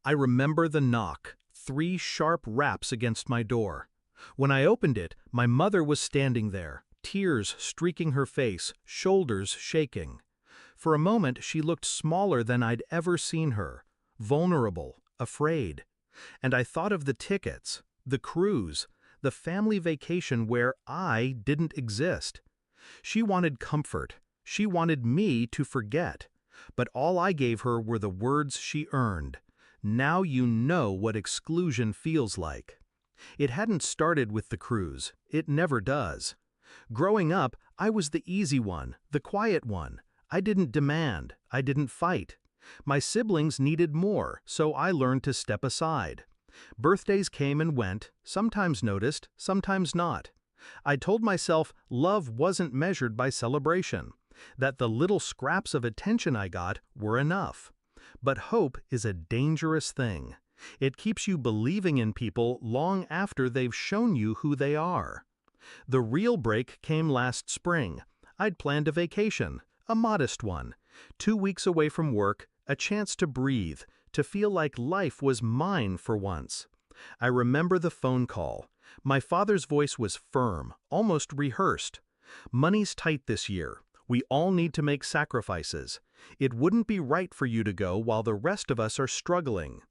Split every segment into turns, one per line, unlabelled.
I remember the knock, 3 sharp raps against my door. When I opened it, my mother was standing there, tears streaking her face, shoulders shaking. For a moment she looked smaller than I'd ever seen her, vulnerable, afraid. And I thought of the tickets, the cruise, the family vacation where I didn't exist. She wanted comfort. She wanted me to forget. But all I gave her were the words she earned. Now you know what exclusion feels like. It hadn't started with the cruise. It never does. Growing up, I was the easy one, the quiet one. I didn't demand. I didn't fight. My siblings needed more, so I learned to step aside. Birthdays came and went, sometimes noticed, sometimes not. I told myself love wasn't measured by celebration, that the little scraps of attention I got were enough. But hope is a dangerous thing. It keeps you believing in people long after they've shown you who they are. The real break came last spring. I'd planned a vacation, a modest one, 2 weeks away from work, a chance to breathe, to feel like life was mine for once. I remember the phone call. My father's voice was firm, almost rehearsed. "Money's tight this year. We all need to make sacrifices. It wouldn't be right for you to go while the rest of us are struggling."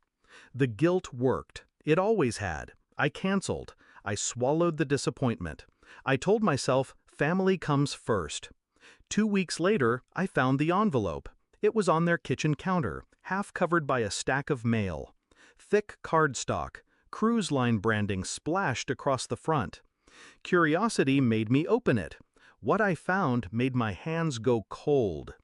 The guilt worked. It always had. I canceled. I swallowed the disappointment. I told myself family comes first. 2 weeks later, I found the envelope. It was on their kitchen counter, half covered by a stack of mail. Thick cardstock, cruise line branding splashed across the front. Curiosity made me open it. What I found made my hands go cold.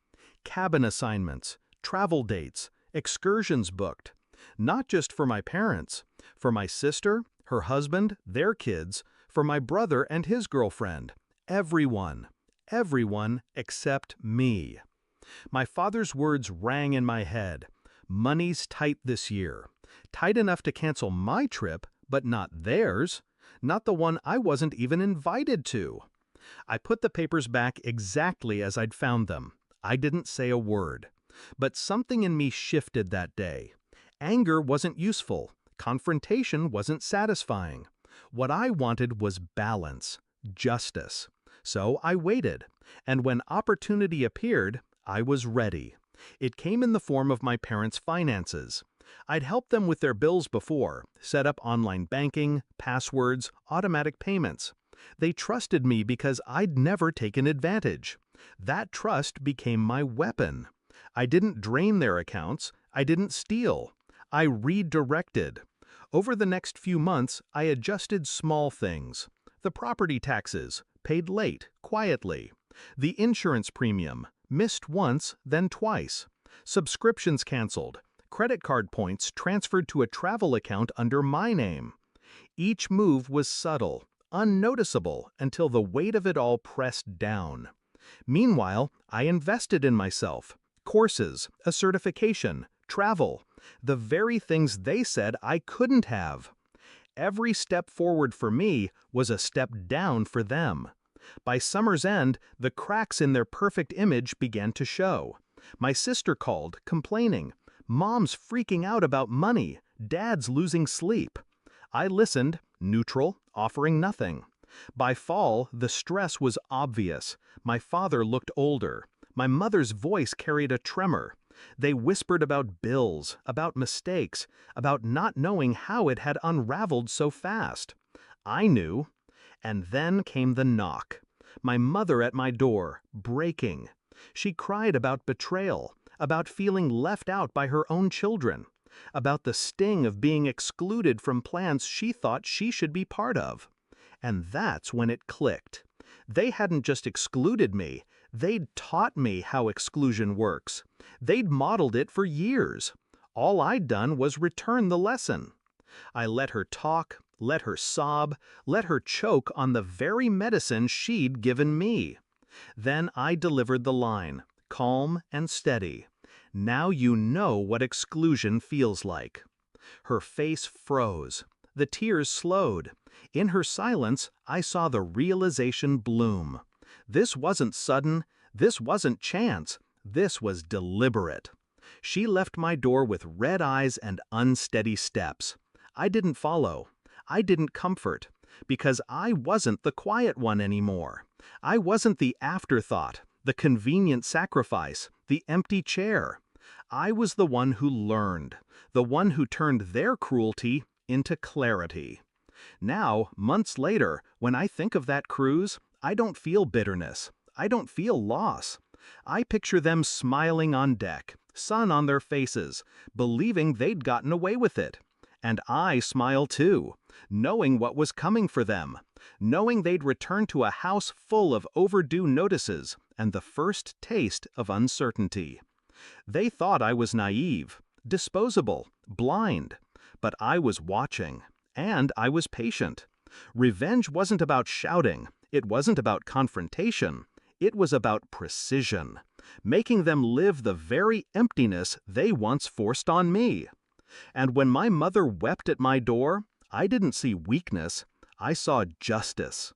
Cabin assignments, travel dates, excursions booked. Not just for my parents, for my sister, her husband, their kids, for my brother and his girlfriend. Everyone. Everyone except me. My father's words rang in my head. Money's tight this year. Tight enough to cancel my trip, but not theirs. Not the one I wasn't even invited to. I put the papers back exactly as I'd found them. I didn't say a word. But something in me shifted that day. Anger wasn't useful. Confrontation wasn't satisfying. What I wanted was balance, justice. So I waited. And when opportunity appeared, I was ready. It came in the form of my parents' finances. I'd helped them with their bills before, set up online banking, passwords, automatic payments. They trusted me because I'd never taken advantage. That trust became my weapon. I didn't drain their accounts. I didn't steal. I redirected. Over the next few months, I adjusted small things. The property taxes, paid late, quietly. The insurance premium, missed once, then twice. Subscriptions canceled. Credit card points transferred to a travel account under my name. Each move was subtle, unnoticeable, until the weight of it all pressed down. Meanwhile, I invested in myself. Courses, a certification, travel. The very things they said I couldn't have. Every step forward for me was a step down for them. By summer's end, the cracks in their perfect image began to show. My sister called, complaining. Mom's freaking out about money. Dad's losing sleep. I listened, neutral, offering nothing. By fall, the stress was obvious. My father looked older. My mother's voice carried a tremor. They whispered about bills, about mistakes, about not knowing how it had unraveled so fast. I knew. And then came the knock. My mother at my door, breaking. She cried about betrayal, about feeling left out by her own children, about the sting of being excluded from plans she thought she should be part of. And that's when it clicked. They hadn't just excluded me, they'd taught me how exclusion works. They'd modeled it for years. All I'd done was return the lesson. I let her talk, let her sob, let her choke on the very medicine she'd given me. Then I delivered the line, calm and steady. Now you know what exclusion feels like. Her face froze. The tears slowed. In her silence, I saw the realization bloom. This wasn't sudden. This wasn't chance. This was deliberate. She left my door with red eyes and unsteady steps. I didn't follow. I didn't comfort, because I wasn't the quiet one anymore. I wasn't the afterthought, the convenient sacrifice, the empty chair. I was the one who learned, the one who turned their cruelty into clarity. Now, months later, when I think of that cruise, I don't feel bitterness. I don't feel loss. I picture them smiling on deck, sun on their faces, believing they'd gotten away with it. And I smile too, knowing what was coming for them, knowing they'd return to a house full of overdue notices and the first taste of uncertainty. They thought I was naive, disposable, blind, but I was watching, and I was patient. Revenge wasn't about shouting, it wasn't about confrontation, it was about precision, making them live the very emptiness they once forced on me. And when my mother wept at my door, I didn't see weakness, I saw justice.